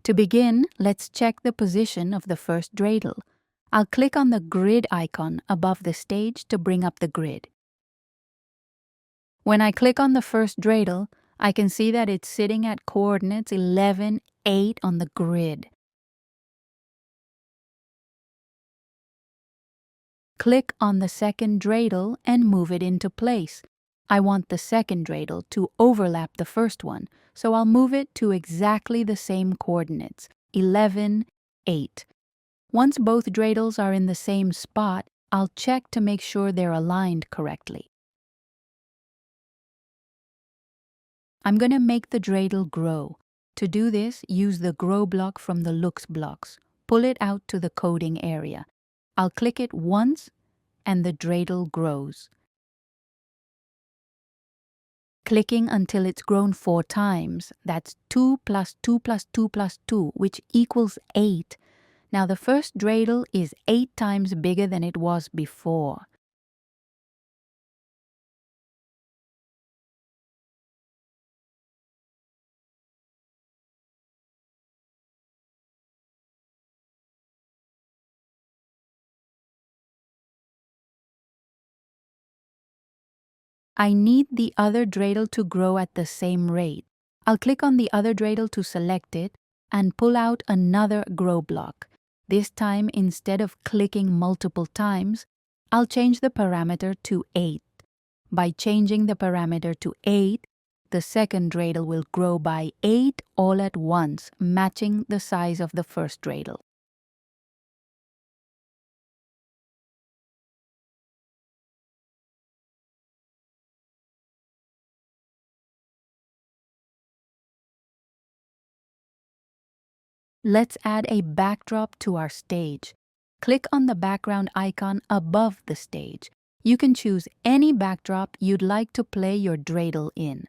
To begin, let's check the position of the first dreidel. I'll click on the grid icon above the stage to bring up the grid. When I click on the first dreidel, I can see that it's sitting at coordinates 11, 8 on the grid. Click on the second dreidel and move it into place. I want the second dreidel to overlap the first one, so I'll move it to exactly the same coordinates, 11, 8. Once both dreidels are in the same spot, I'll check to make sure they're aligned correctly. I'm going to make the dreidel grow. To do this, use the Grow block from the Looks blocks. Pull it out to the coding area. I'll click it once, and the dreidel grows. Clicking until it's grown 4 times, that's 2 plus 2 plus 2 plus 2, which equals 8. Now the first dreidel is 8 times bigger than it was before. I need the other dreidel to grow at the same rate. I'll click on the other dreidel to select it and pull out another Grow block. This time, instead of clicking multiple times, I'll change the parameter to 8. By changing the parameter to 8, the second dreidel will grow by 8 all at once, matching the size of the first dreidel. Let's add a backdrop to our stage. Click on the background icon above the stage. You can choose any backdrop you'd like to play your dreidel in.